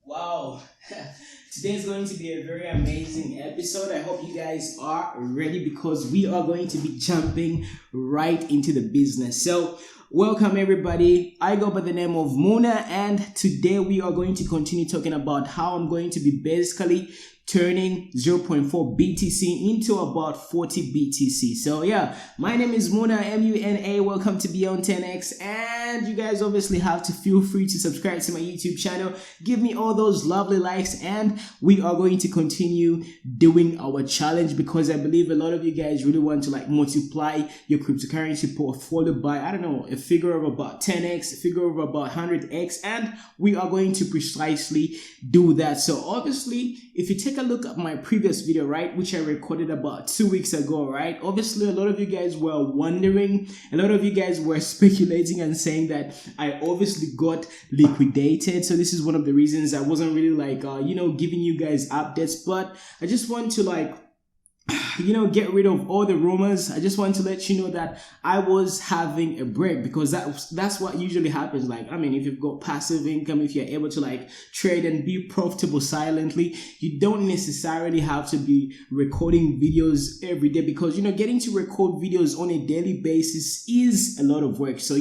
Wow, today is going to be a very amazing episode. I hope you guys are ready because we are going to be jumping right into the business. So, welcome everybody. I go by the name of Muna, and today we are going to continue talking about how I'm going to be basically turning 0.4 BTC into about 40 BTC. So yeah, my name is Muna, M-U-N-A. Welcome to Beyond 10X, and you guys obviously have to feel free to subscribe to my YouTube channel. Give me all those lovely likes, and we are going to continue doing our challenge because I believe a lot of you guys really want to multiply your cryptocurrency portfolio by, I don't know, a figure of about 10x, a figure of about 100x, and we are going to precisely do that. So obviously, if you take a look at my previous video, right, which I recorded about 2 weeks ago, right, obviously a lot of you guys were wondering, a lot of you guys were speculating and saying that I obviously got liquidated. So this is one of the reasons I wasn't really giving you guys updates, but I just want to get rid of all the rumors. I just want to let you know that I was having a break because that's what usually happens. If you've got passive income, if you're able to trade and be profitable silently, you don't necessarily have to be recording videos every day because getting to record videos on a daily basis is a lot of work. So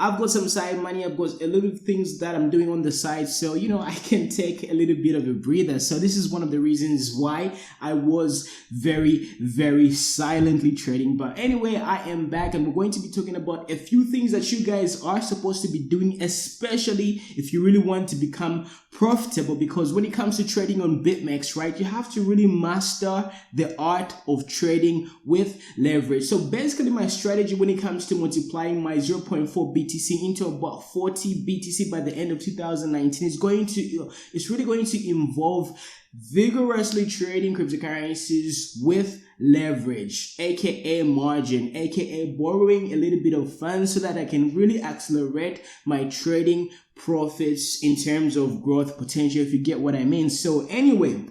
I've got some side money, I've got a little things that I'm doing on the side, so I can take a little bit of a breather. So this is one of the reasons why I was very silently trading. But anyway, I am back and we're going to be talking about a few things that you guys are supposed to be doing, especially if you really want to become profitable, because when it comes to trading on BitMEX, right, you have to really master the art of trading with leverage. So basically my strategy when it comes to multiplying my 0.4 BTC into about 40 BTC by the end of 2019 it's really going to involve vigorously trading cryptocurrencies with leverage, aka margin, aka borrowing a little bit of funds so that I can really accelerate my trading profits in terms of growth potential, if you get what I mean. So anyway,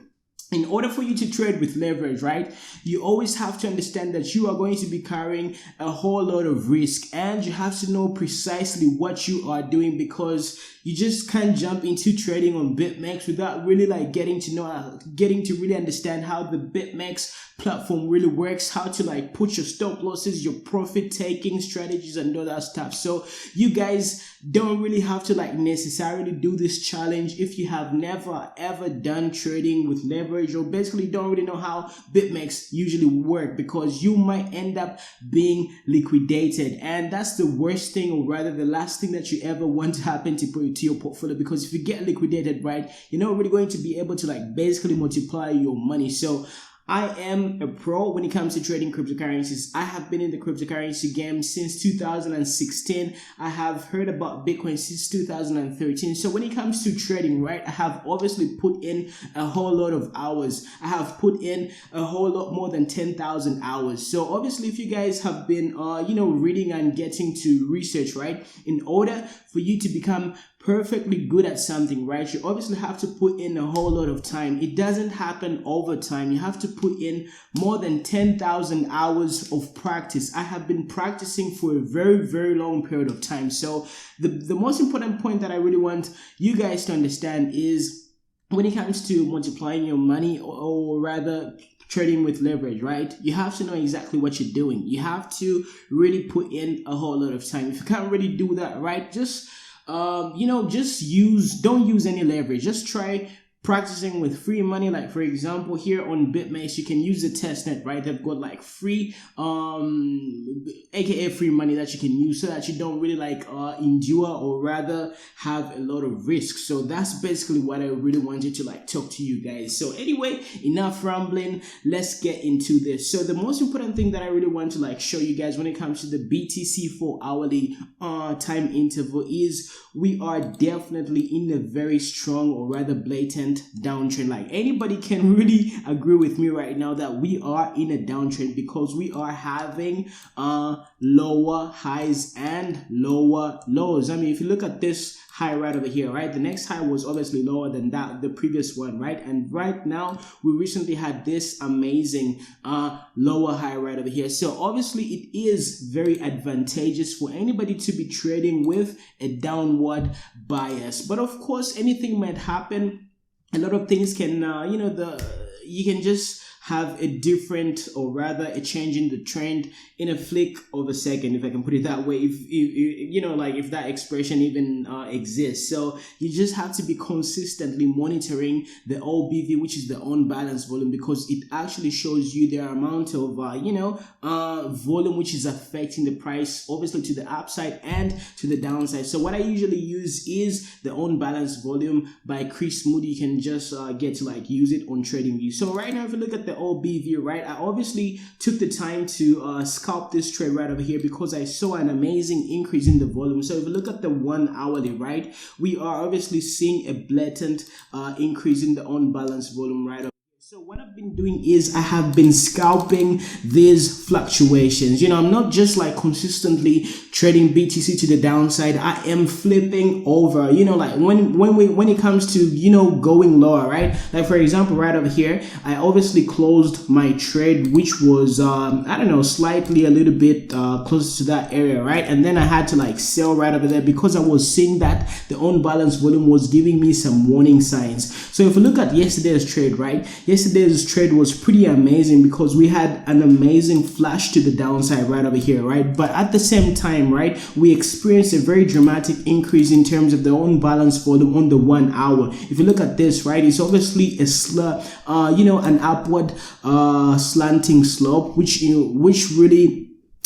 in order for you to trade with leverage, right, you always have to understand that you are going to be carrying a whole lot of risk, and you have to know precisely what you are doing because you just can't jump into trading on BitMEX without really getting to really understand how the BitMEX platform really works, how to put your stop losses, your profit taking strategies and all that stuff. So you guys don't really have to necessarily do this challenge if you have never ever done trading with leverage, or basically don't really know how BitMEX usually work, because you might end up being liquidated, and that's the worst thing, or rather the last thing that you ever want to happen to your portfolio, because if you get liquidated, right, you're not really going to be able to basically multiply your money. So I am a pro when it comes to trading cryptocurrencies. I have been in the cryptocurrency game since 2016. I have heard about Bitcoin since 2013. So when it comes to trading, right, I have obviously put in a whole lot of hours. I have put in a whole lot more than 10,000 hours. So obviously if you guys have been, reading and getting to research, right, in order for you to become perfectly good at something, right, you obviously have to put in a whole lot of time. It doesn't happen over time. You have to put in more than 10,000 hours of practice. I have been practicing for a very long period of time. So the most important point that I really want you guys to understand is when it comes to multiplying your money, or rather trading with leverage, right, you have to know exactly what you're doing. You have to really put in a whole lot of time. If you can't really do that, right, don't use any leverage. Just try practicing with free money. Like for example, here on BitMEX, you can use the testnet, right? They've got free, aka free money that you can use so that you don't really endure, or rather have a lot of risk. So that's basically what I really wanted to talk to you guys. So anyway, enough rambling, let's get into this. So the most important thing that I really want to show you guys when it comes to the BTC 4 hourly time interval is we are definitely in a very strong, or rather blatant blatant downtrend. Like anybody can really agree with me right now that we are in a downtrend because we are having lower highs and lower lows. I mean, if you look at this high right over here, right, the next high was obviously lower than that, the previous one, right? And right now we recently had this amazing lower high right over here. So obviously it is very advantageous for anybody to be trading with a downward bias, but of course anything might happen. A lot of things can you can just have a different, or rather a change in the trend in a flick of a second, if I can put it that way, if you know, like if that expression even exists. So you just have to be consistently monitoring the OBV, which is the unbalanced volume, because it actually shows you the amount of volume which is affecting the price, obviously to the upside and to the downside. So what I usually use is the unbalanced volume by Chris Moody. You can just get to like use it on TradingView. So right now, if you look at the OBV, right, I obviously took the time to scalp this trade right over here because I saw an amazing increase in the volume. So if you look at the 1 hourly, right, we are obviously seeing a blatant increase in the unbalanced volume right over. So what I've been doing is I have been scalping these fluctuations. You know, I'm not just like consistently trading BTC to the downside. I am flipping over, you know, like when it comes to, you know, going lower, right? Like for example, right over here, I obviously closed my trade, which was, I don't know, slightly a little bit closer to that area, right? And then I had to like sell right over there because I was seeing that the unbalanced volume was giving me some warning signs. So if you look at yesterday's trade, right? Yesterday's trade was pretty amazing because we had an amazing flash to the downside right over here, right? But at the same time, right, we experienced a very dramatic increase in terms of the unbalanced volume on the 1 hour. If you look at this, right, it's obviously an upward slanting slope, which really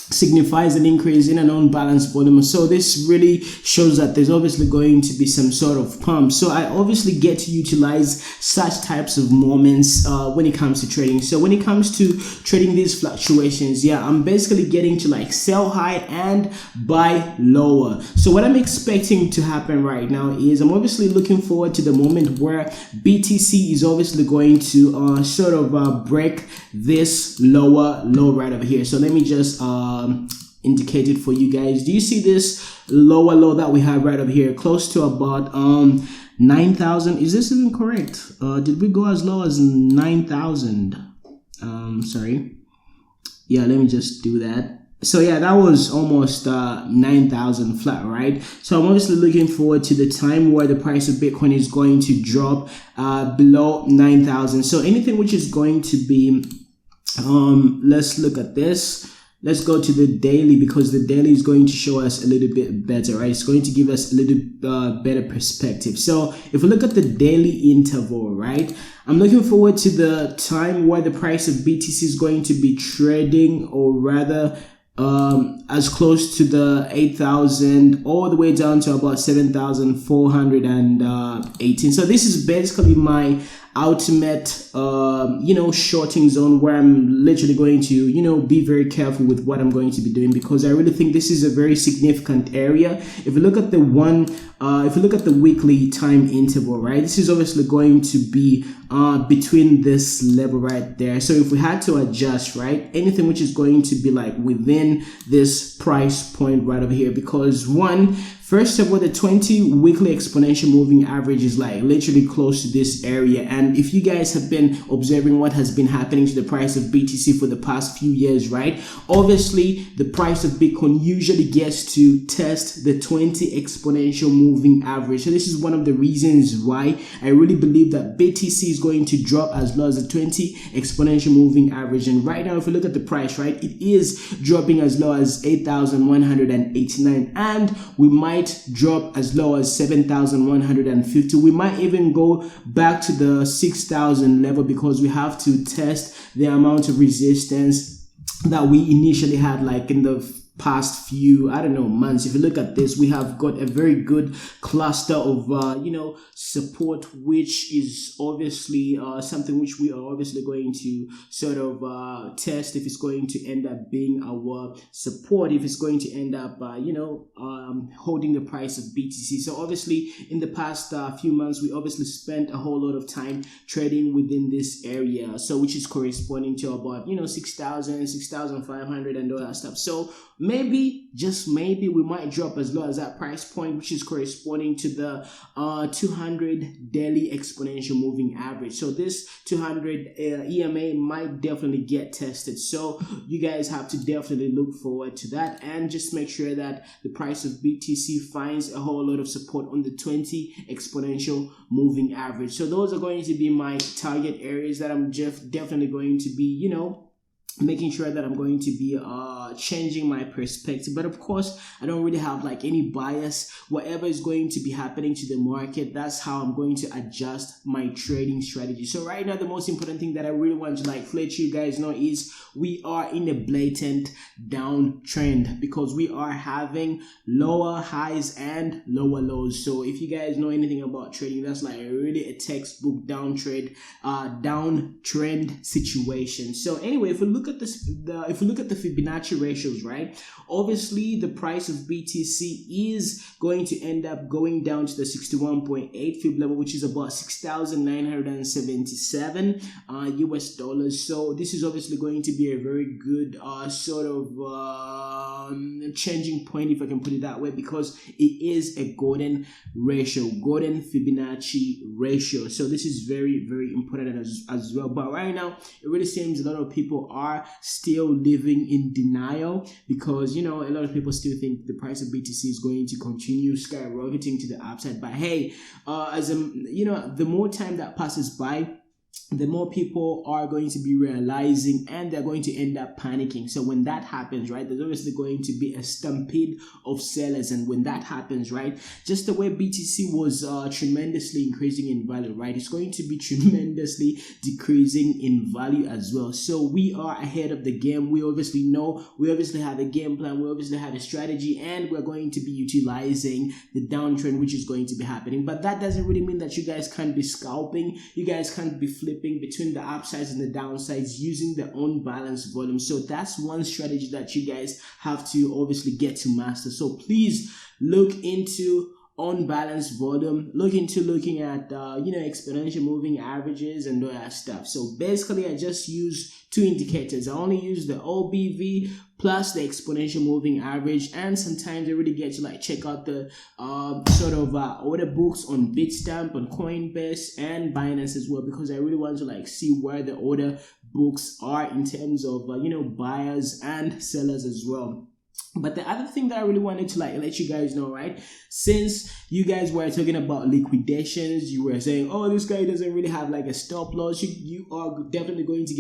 signifies an increase in an unbalanced volume. So this really shows that there's obviously going to be some sort of pump. So I obviously get to utilize such types of moments when it comes to trading. So when it comes to trading these fluctuations, yeah, I'm basically getting to like sell high and buy lower. So what I'm expecting to happen right now is I'm obviously looking forward to the moment where BTC is obviously going to sort of break this lower low right over here. So let me just indicate it for you guys. Do you see this lower low that we have right over here, close to about 9,000? Is this even correct? Did we go as low as 9,000? Sorry. Yeah, let me just do that. So yeah, that was almost 9,000 flat, right? So I'm obviously looking forward to the time where the price of Bitcoin is going to drop below 9,000. So anything which is going to be, let's look at this. Let's go to the daily, because the daily is going to show us a little bit better, right? It's going to give us a little better perspective. So if we look at the daily interval, right, I'm looking forward to the time where the price of BTC is going to be trading, or rather as close to the 8,000 all the way down to about 7,418. So this is basically my ultimate shorting zone, where I'm literally going to be very careful with what I'm going to be doing, because I really think this is a very significant area. If you look at the weekly time interval, right, this is obviously going to be between this level right there. So if we had to adjust, right, anything which is going to be like within this price point right over here, because first of all, the 20 weekly exponential moving average is like literally close to this area. And if you guys have been observing what has been happening to the price of BTC for the past few years, right, obviously the price of Bitcoin usually gets to test the 20 exponential moving average. So this is one of the reasons why I really believe that BTC is going to drop as low as the 20 exponential moving average. And right now, if you look at the price, right, it is dropping as low as 8,189, and we might drop as low as 7,150. We might even go back to the 6,000 level, because we have to test the amount of resistance that we initially had like in the past few months. If you look at this, we have got a very good cluster of support, which is obviously something which we are obviously going to sort of test if it's going to end up being our support, if it's going to end up holding the price of BTC. So obviously in the past few months we obviously spent a whole lot of time trading within this area, so which is corresponding to about 6,000, 6,500 and all that stuff. So maybe, just maybe, we might drop as low as that price point, which is corresponding to the 200 daily exponential moving average. So this 200 EMA might definitely get tested, so you guys have to definitely look forward to that, and just make sure that the price of BTC finds a whole lot of support on the 20 exponential moving average. So those are going to be my target areas that I'm definitely going to be making sure that I'm going to be changing my perspective. But of course, I don't really have like any bias. Whatever is going to be happening to the market, that's how I'm going to adjust my trading strategy. So right now, the most important thing that I really want to let you guys know is we are in a blatant downtrend, because we are having lower highs and lower lows. So if you guys know anything about trading, that's like really a textbook downtrend situation. So anyway, if we look at this, if we look at the Fibonacci ratios, right? Obviously, the price of BTC is going to end up going down to the 61.8 Fib level, which is about 6,977 US dollars. So this is obviously going to be a very good sort of changing point, if I can put it that way, because it is a golden ratio, golden Fibonacci ratio. So this is very, very important as well. But right now, it really seems a lot of people are still living in denial, because a lot of people still think the price of BTC is going to continue skyrocketing to the upside. But hey, the more time that passes by, the more people are going to be realizing, and they're going to end up panicking. So when that happens, right, there's obviously going to be a stampede of sellers. And when that happens, right, just the way BTC was tremendously increasing in value, right, it's going to be tremendously decreasing in value as well. So we are ahead of the game. We obviously know, we obviously have a game plan, we obviously have a strategy, and we're going to be utilizing the downtrend which is going to be happening. But that doesn't really mean that you guys can't be scalping, you guys can't be flipping between the upsides and the downsides using the unbalanced volume. So that's one strategy that you guys have to obviously get to master. So please look into unbalanced volume, look into looking at exponential moving averages and all that stuff. So basically, I just use two indicators. I only use the OBV plus the exponential moving average, and sometimes I really get to check out the order books on Bitstamp, on Coinbase, and Binance as well, because I really want to see where the order books are in terms of buyers and sellers as well. But the other thing that I really wanted to let you guys know, right? Since you guys were talking about liquidations, you were saying, oh, this guy doesn't really have a stop loss. You are definitely going to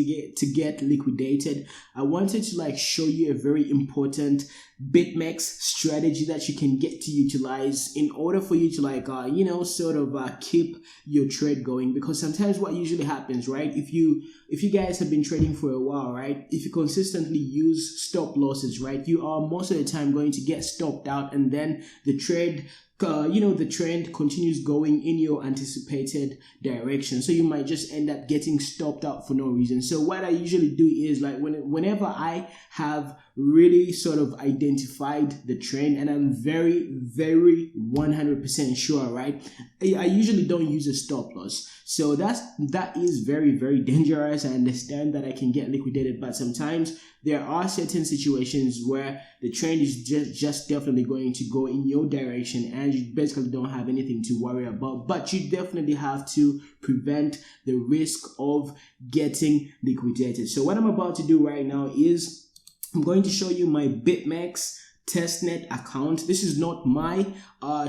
get liquidated. I wanted to show you a very important BitMEX strategy that you can get to utilize in order for you to keep your trade going. Because sometimes what usually happens, right, if you guys have been trading for a while, right, if you consistently use stop losses, right, you are most of the time going to get stopped out, and then the trade the trend continues going in your anticipated direction. So you might just end up getting stopped out for no reason. So what I usually do is whenever I have really sort of identified the trend and I'm very, very 100% sure, right, I usually don't use a stop loss. So that is very, very dangerous. I understand that I can get liquidated, but sometimes there are certain situations where the trend is just definitely going to go in your direction, and you basically don't have anything to worry about. But you definitely have to prevent the risk of getting liquidated. So what I'm about to do right now is I'm going to show you my BitMEX testnet account. This is not my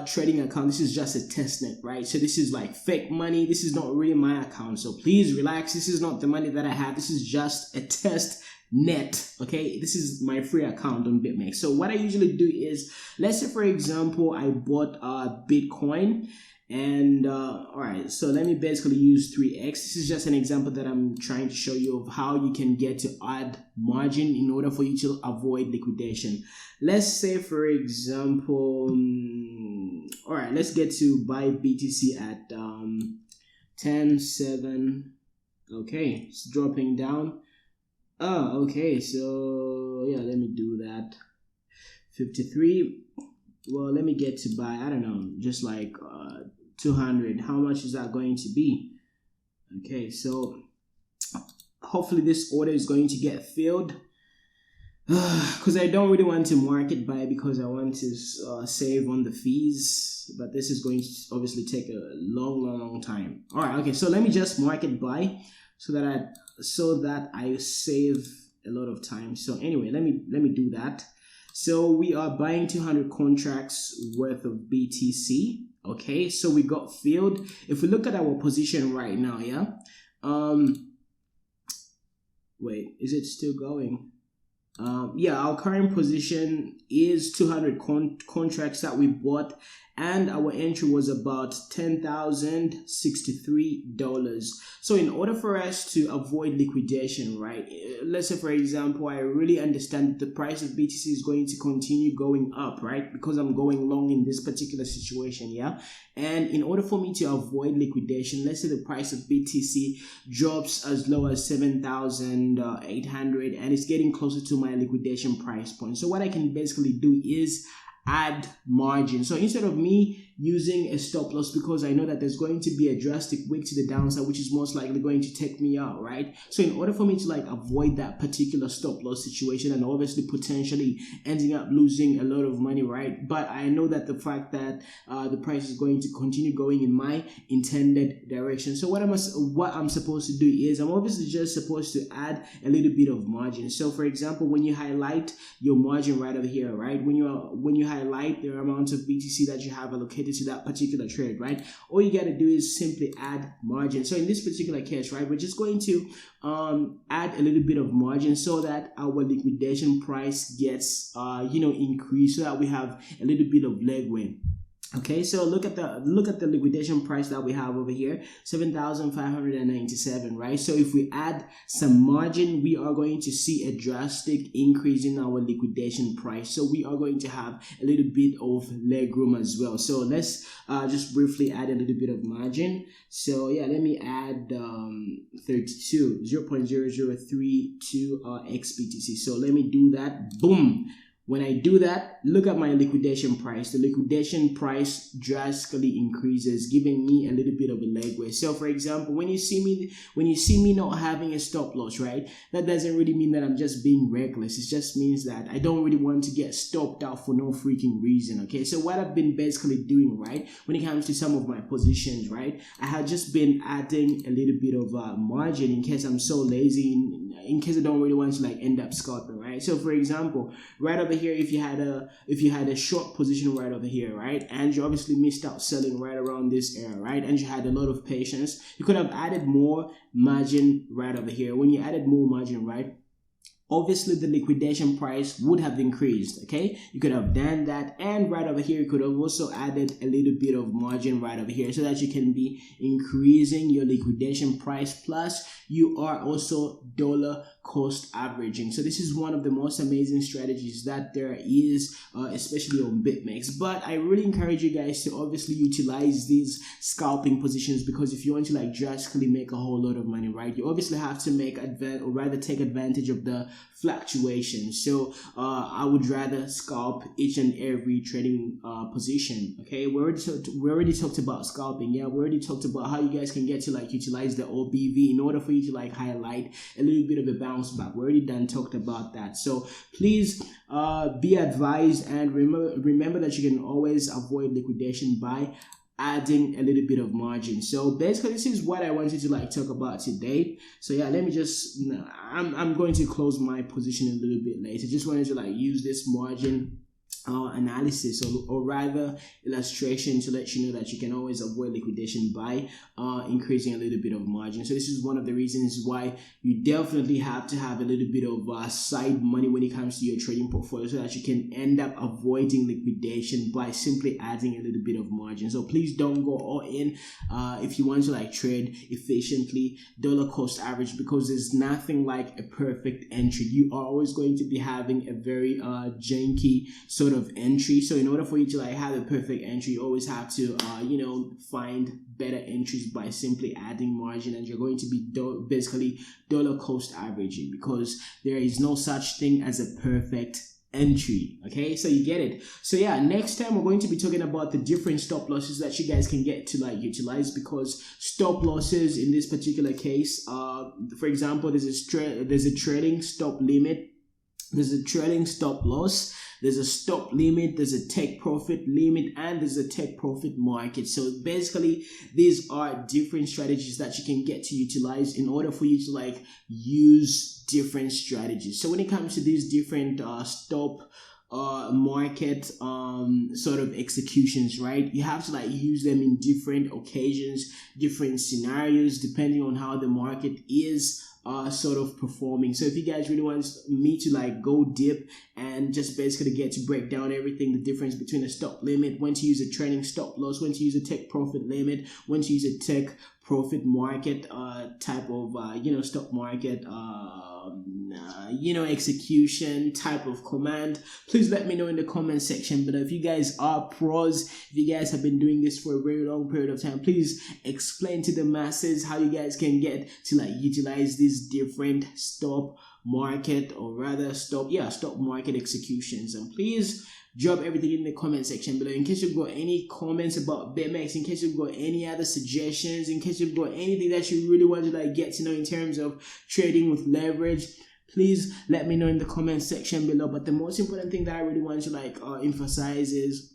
trading account. This is just a testnet, right? So this is fake money. This is not really my account. So please relax. This is not the money that I have. This is just a test net. Okay, this is my free account on BitMEX. So what I usually do is, let's say for example I bought Bitcoin, and all right, so let me basically use 3x. This is just an example that I'm trying to show you of how you can get to add margin in order for you to avoid liquidation. Let's say for example all right, let's get to buy BTC at 10.7. Okay, it's dropping down. Oh, okay, so yeah, let me do that. 53. Well, let me get to buy, I don't know, just like 200. How much is that going to be? Okay, so hopefully this order is going to get filled, because I don't really want to market buy because I want to save on the fees, but this is going to obviously take a long time. All right, okay, so let me just market buy so that I save a lot of time. So anyway, let me do that. So we are buying 200 contracts worth of BTC. Okay, so we got filled. If we look at our position right now, yeah. Wait, is it still going? Yeah, our current position is 200 contracts that we bought, and our entry was about $10,063. So in order for us to avoid liquidation, right, let's say for example, I really understand that the price of BTC is going to continue going up, right, because I'm going long in this particular situation, yeah. And in order for me to avoid liquidation, let's say the price of BTC drops as low as 7,800 and it's getting closer to my liquidation price point. So what I can basically do is add margin. So instead of me using a stop loss, because I know that there's going to be a drastic wick to the downside, which is most likely going to take me out, right? So in order for me to like avoid that particular stop loss situation and obviously potentially ending up losing a lot of money, right? But I know that the fact that the price is going to continue going in my intended direction. So what I'm supposed to do is I'm obviously just supposed to add a little bit of margin. So for example, when you highlight your margin right over here, right? When you highlight the amount of BTC that you have allocated to that particular trade, right? All you got to do is simply add margin. So in this particular case, right, we're just going to add a little bit of margin so that our liquidation price gets increased, so that we have a little bit of legway. Okay, so look at the liquidation price that we have over here, 7,597, right? So if we add some margin, we are going to see a drastic increase in our liquidation price. So we are going to have a little bit of leg room as well. So let's just briefly add a little bit of margin. So yeah, let me add 0.0032 XBTC. So let me do that. Boom. When I do that, look at my liquidation price. The liquidation price drastically increases, giving me a little bit of a legway. So for example, when you see me not having a stop loss, right, that doesn't really mean that I'm just being reckless. It just means that I don't really want to get stopped out for no freaking reason. Okay, so what I've been basically doing, right, when it comes to some of my positions, right, I have just been adding a little bit of margin in case I'm so lazy, in case I don't really want to like end up scalping, right? So for example, right over here, if you had a short position right over here, right, and you obviously missed out selling right around this area, right, and you had a lot of patience, you could have added more margin right over here. When you added more margin, right, obviously the liquidation price would have increased. Okay, you could have done that, and right over here you could have also added a little bit of margin right over here so that you can be increasing your liquidation price, plus you are also dollar cost averaging. So this is one of the most amazing strategies that there is, especially on BitMEX. But I really encourage you guys to obviously utilize these scalping positions, because if you want to like drastically make a whole lot of money, right, you obviously have to take advantage of the fluctuation. So I would rather scalp each and every trading position. Okay, we already talked about scalping. Yeah, we already talked about how you guys can get to like utilize the OBV in order for you to like highlight a little bit of a bounce back. We already talked about that. So please be advised, and remember that you can always avoid liquidation by adding a little bit of margin. So basically this is what I wanted to like talk about today. So yeah, let me just I'm going to close my position a little bit later. Just wanted to like use this margin analysis or rather illustration to let you know that you can always avoid liquidation by increasing a little bit of margin. So this is one of the reasons why you definitely have to have a little bit of side money when it comes to your trading portfolio, so that you can end up avoiding liquidation by simply adding a little bit of margin. So please don't go all in if you want to like trade efficiently, dollar cost average, because there's nothing like a perfect entry. You are always going to be having a very janky sort of entry. So in order for you to like have a perfect entry, you always have to find better entries by simply adding margin, and you're going to be basically dollar cost averaging, because there is no such thing as a perfect entry. Okay, so you get it. So yeah, next time we're going to be talking about the different stop losses that you guys can get to like utilize, because stop losses in this particular case, for example, there's a trading stop limit, there's a trailing stop loss, there's a stop limit, there's a take profit limit, and there's a take profit market. So basically, these are different strategies that you can get to utilize in order for you to like use different strategies. So when it comes to these different stop market sort of executions, right, you have to like use them in different occasions, different scenarios, depending on how the market is sort of performing. So if you guys really want me to like go deep and just basically get to break down everything, the difference between a stop limit, when to use a trailing stop loss, when to use a take profit limit, when to use a take profit market type of stock market execution type of command, please let me know in the comment section. But if you guys are pros, if you guys have been doing this for a very long period of time, please explain to the masses how you guys can get to like utilize these different stop market, or rather stop market executions. And please drop everything in the comment section below. In case you've got any comments about BitMEX, in case you've got any other suggestions, in case you've got anything that you really want to like get to know in terms of trading with leverage, please let me know in the comment section below. But the most important thing that I really want to like emphasize is,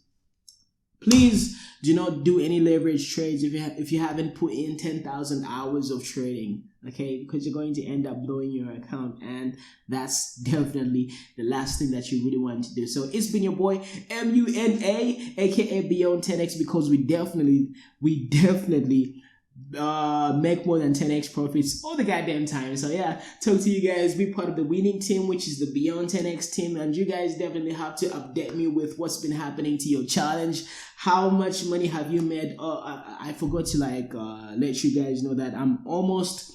please do not do any leverage trades if you haven't put in 10,000 hours of trading, okay? Because you're going to end up blowing your account, and that's definitely the last thing that you really want to do. So it's been your boy MUNA, aka Beyond 10x, because we definitely make more than 10x profits all the goddamn time. So yeah, talk to you guys, be part of the winning team, which is the Beyond 10x team, and you guys definitely have to update me with what's been happening to your challenge. How much money have you made? I forgot to like let you guys know that I'm almost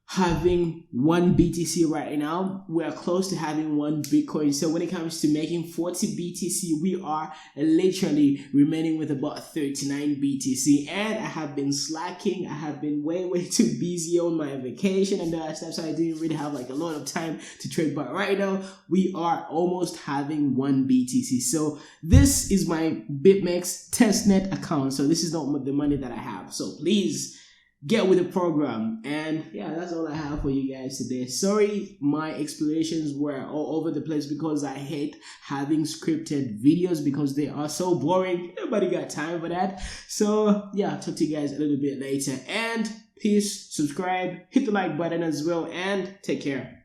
having 1 BTC right now. We are close to having 1 Bitcoin. So when it comes to making 40 BTC, we are literally remaining with about 39 BTC. And I have been slacking. I have been way too busy on my vacation and that stuff, so I didn't really have like a lot of time to trade. But right now, we are almost having 1 BTC. So this is my BitMEX testnet account. So this is not the money that I have. So please get with the program. And yeah, that's all I have for you guys today. Sorry, my explanations were all over the place, because I hate having scripted videos because they are so boring. Nobody got time for that. So yeah, talk to you guys a little bit later, and peace. Subscribe, hit the like button as well, and take care.